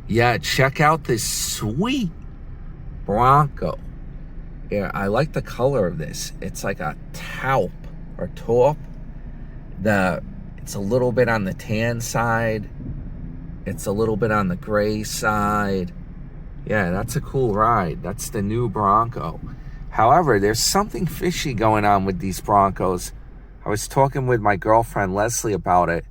Yeah, check out this sweet Bronco. Yeah, I like the color of this. It's like a taupe or taupe. It's a little bit on the tan side. It's a little bit on the gray side. Yeah, that's a cool ride. That's the new Bronco. However, there's something fishy going on with these Broncos. I was talking with my girlfriend Leslie about it.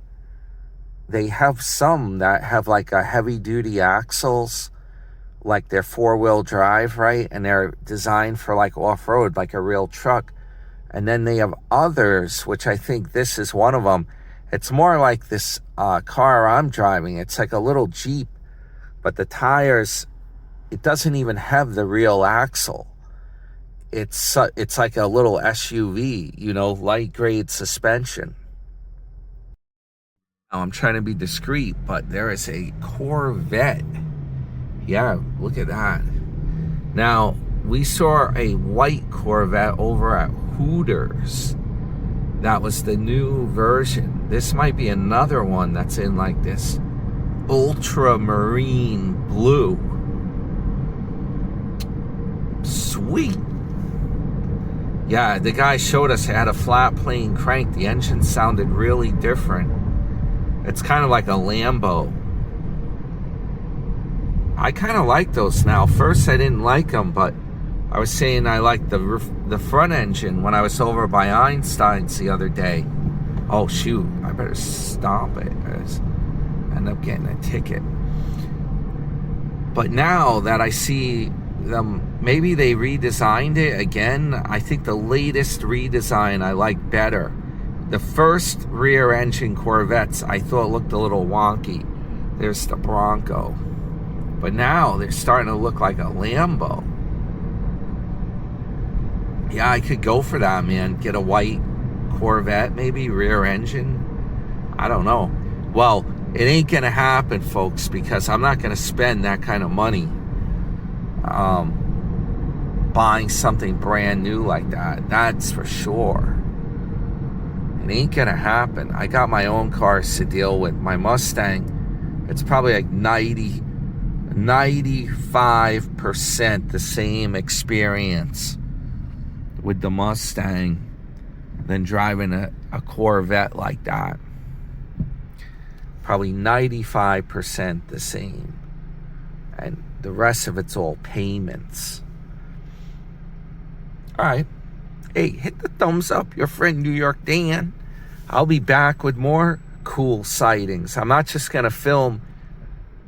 They have some that have like a heavy duty axles, like they're 4-wheel drive, right? And they're designed for like off-road, like a real truck. And then they have others, which I think this is one of them. It's more like this car I'm driving. It's like a little Jeep, but the tires, it doesn't even have the real axle. It's like a little SUV, light grade suspension. Now, I'm trying to be discreet, but there is a Corvette. Yeah, look at that. Now, we saw a white Corvette over at Hooters. That was the new version. This might be another one that's in like this ultramarine blue. Sweet. Yeah, the guy showed us it had a flat plane crank. The engine sounded really different. It's kind of like a Lambo. I kind of like those now. First, I didn't like them, but I was saying I liked the front engine when I was over by Einstein's the other day. Oh, shoot. I better stop it. I end up getting a ticket. But now that I see them, maybe they redesigned it again. I think the latest redesign I like better. The first rear engine Corvettes I thought looked a little wonky. There's the Bronco. But now they're starting to look like a Lambo. Yeah, I could go for that, man. Get a white Corvette, maybe, rear engine. I don't know. Well, it ain't gonna happen, folks, because I'm not gonna spend that kind of money buying something brand new like that. That's for sure. It ain't gonna happen. I got my own cars to deal with. My Mustang, it's probably like 95% the same experience with the Mustang than driving a Corvette like that. Probably 95% the same. And the rest of it's all payments. All right. Hey, hit the thumbs up. Your friend New York Dan. I'll be back with more cool sightings. I'm not just going to film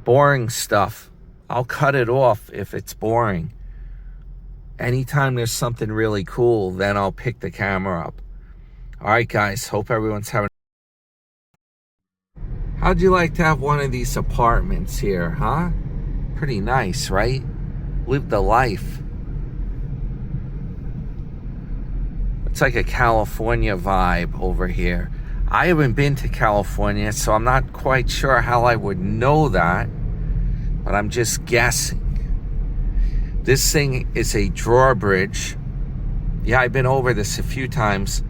boring stuff. I'll cut it off if it's boring. Anytime there's something really cool, then I'll pick the camera up. All right, guys. Hope everyone's having... How'd you like to have one of these apartments here, huh? Pretty nice, right? Live the life. It's like a California vibe over here. I haven't been to California, so I'm not quite sure how I would know that, but I'm just guessing. This thing is a drawbridge. Yeah, I've been over this a few times.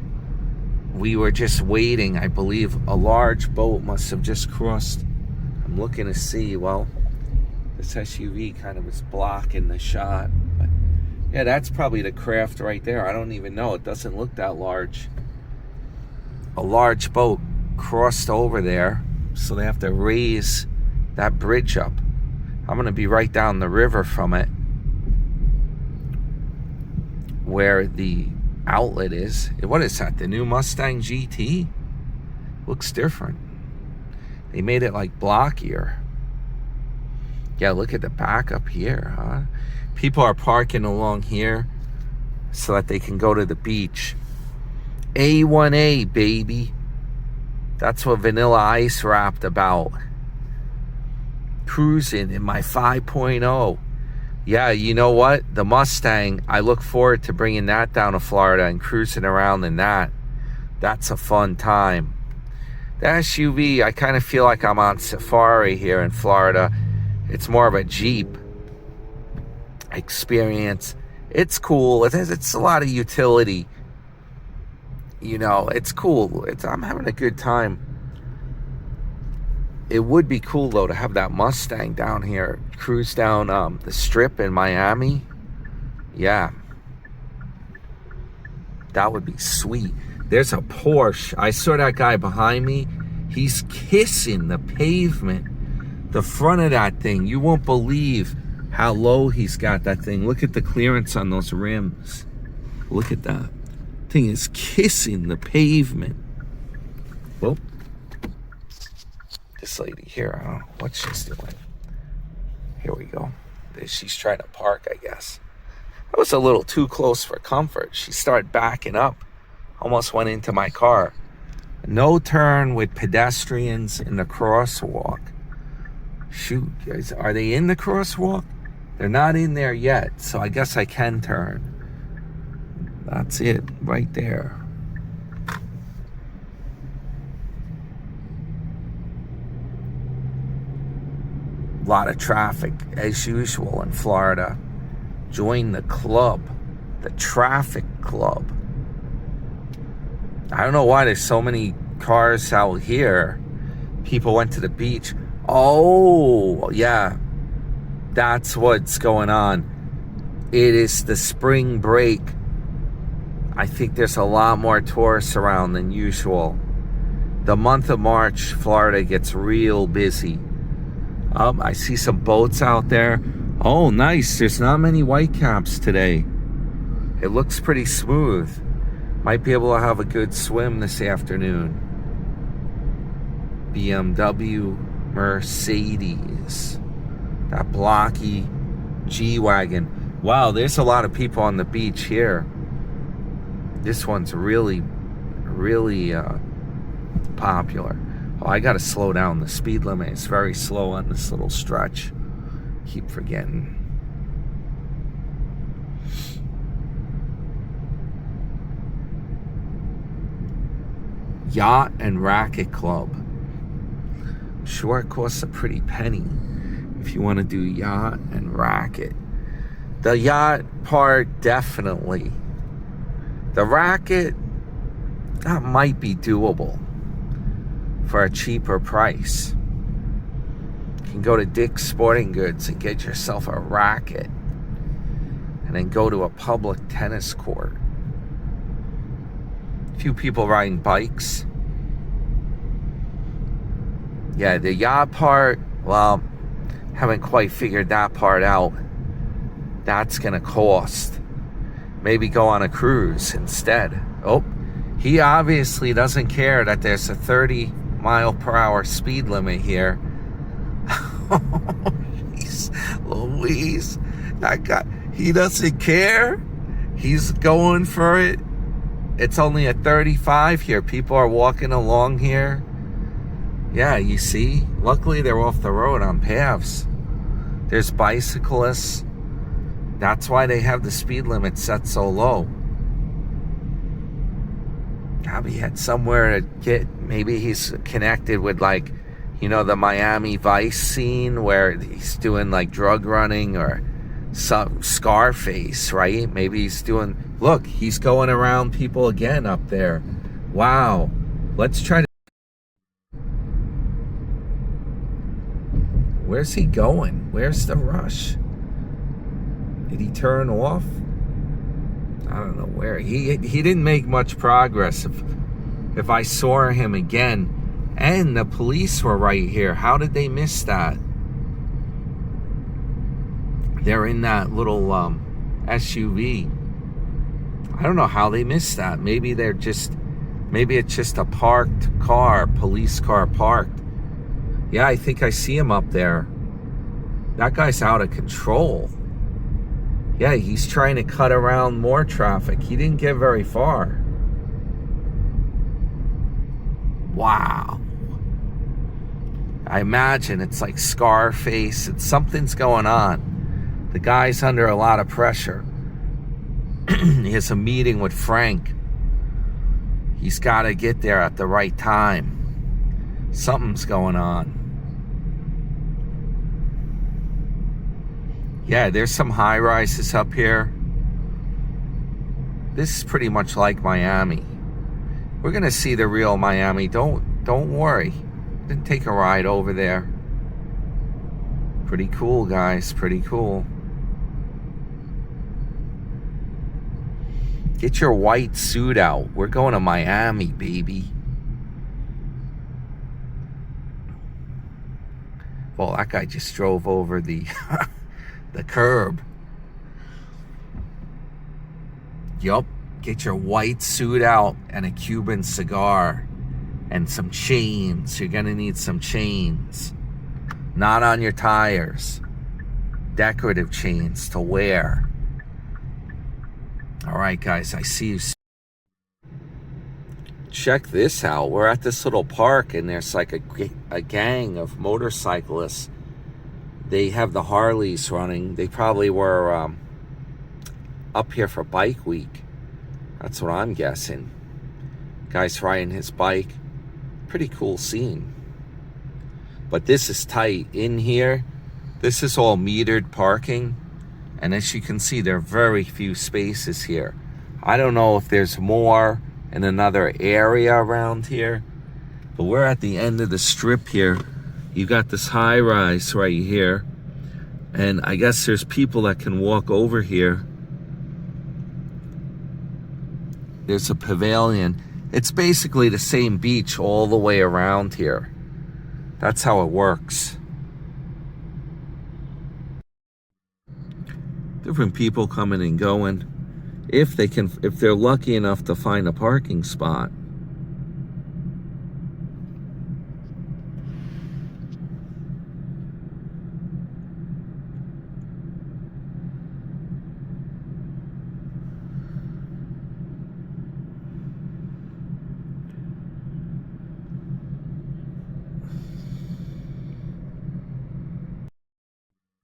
We were just waiting. I believe a large boat must have just crossed. I'm looking to see. Well, this SUV kind of is blocking the shot. But yeah, that's probably the craft right there. I don't even know. It doesn't look that large. A large boat crossed over there, so they have to raise that bridge up. I'm going to be right down the river from it, where the outlet is. What is that? The new Mustang GT? Looks different. They made it like blockier. Yeah, look at the back up here, huh? People are parking along here so that they can go to the beach. A1A, baby. That's what Vanilla Ice rapped about. Cruising in my 5.0. Yeah, you know what? The Mustang, I look forward to bringing that down to Florida and cruising around in that. That's a fun time. The SUV, I kind of feel like I'm on safari here in Florida. It's more of a Jeep experience. It's cool. It's a lot of utility. You know, it's cool. I'm having a good time. It would be cool though to have that Mustang down here, cruise down the strip in Miami. Yeah, that would be sweet. There's a Porsche. I saw that guy behind me. He's kissing the pavement. The front of that thing, you won't believe how low he's got that thing. Look at the clearance on those rims. Look at that. Thing is kissing the pavement. Well, this lady here, I don't know what she's doing. Here we go. She's trying to park, I guess. That was a little too close for comfort. She started backing up. Almost went into my car. No turn with pedestrians in the crosswalk. Shoot, guys, are they in the crosswalk? They're not in there yet, so I guess I can turn. That's it, right there. A lot of traffic, as usual in Florida. Join the club, the traffic club. I don't know why there's so many cars out here. People went to the beach. Oh, yeah. That's what's going on. It is the spring break. I think there's a lot more tourists around than usual. The month of March, Florida gets real busy. I see some boats out there. Oh, nice. There's not many whitecaps today. It looks pretty smooth. Might be able to have a good swim this afternoon. BMW, Mercedes. That blocky G-Wagon. Wow, there's a lot of people on the beach here. This one's really popular. Oh, I gotta slow down. The speed limit is very slow on this little stretch. Keep forgetting. Yacht and Racket Club. I'm sure it costs a pretty penny if you want to do yacht and racket. The yacht part, definitely. The racket, that might be doable for a cheaper price. You can go to Dick's Sporting Goods and get yourself a racket and then go to a public tennis court. A few people riding bikes. Yeah, the yacht part, well, haven't quite figured that part out. That's gonna cost. Maybe go on a cruise instead. Oh, he obviously doesn't care that there's a 30-mile-per-hour speed limit here. Jeez Louise, that guy, he doesn't care. He's going for it. It's only a 35 here. People are walking along here. Yeah, you see? Luckily, they're off the road on paths. There's bicyclists. That's why they have the speed limit set so low. Probably had somewhere to get, maybe he's connected with, like, you know, the Miami Vice scene where he's doing like drug running, or some Scarface, right? Maybe he's doing, look, he's going around people again up there. Wow. Let's try to, where's he going? Where's the rush? Did he turn off? I don't know where. He didn't make much progress. If I saw him again, and the police were right here, how did they miss that? They're in that little SUV. I don't know how they missed that. Maybe it's just a parked car, police car parked. Yeah, I think I see him up there. That guy's out of control. Yeah, he's trying to cut around more traffic. He didn't get very far. Wow. I imagine it's like Scarface. Something's going on. The guy's under a lot of pressure. He has a meeting with Frank. He's got to get there at the right time. Something's going on. Yeah, there's some high rises up here. This is pretty much like Miami. We're gonna see the real Miami. Don't worry. Then take a ride over there. Pretty cool, guys. Pretty cool. Get your white suit out. We're going to Miami, baby. Well, that guy just drove over the the curb. Yup. Get your white suit out and a Cuban cigar and some chains. You're gonna need some chains. Not on your tires. Decorative chains to wear. All right, guys, I see you. Check this out. We're at this little park, and there's like a gang of motorcyclists. They have the Harleys running. They probably were up here for bike week. That's what I'm guessing. Guy's riding his bike. Pretty cool scene. But this is tight. In here, this is all metered parking. And as you can see, there are very few spaces here. I don't know if there's more in another area around here, but we're at the end of the strip here. You got this high rise right here, and I guess there's people that can walk over here. There's a pavilion. It's basically the same beach all the way around here. That's how it works. Different people coming and going, if they're lucky enough to find a parking spot.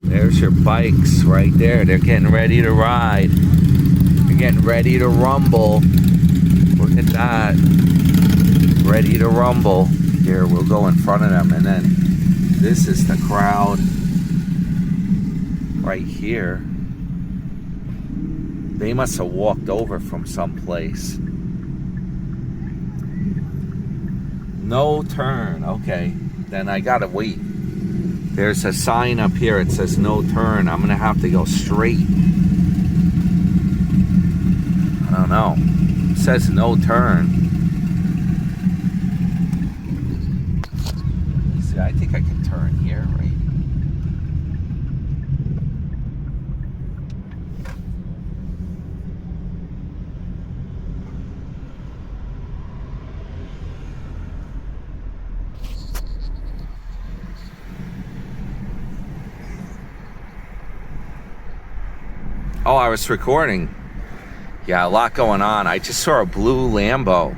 There's your bikes right there. They're getting ready to ride. They're getting ready to rumble. Look at that. Ready to rumble. Here, we'll go in front of them. And then this is the crowd right here. They must have walked over from someplace. No turn. Okay. Then I gotta wait. There's a sign up here. It says no turn. I'm gonna have to go straight. I don't know. It says no turn. See, I think I can turn here, right? Oh, I was recording. Yeah, a lot going on. I just saw a blue Lambo.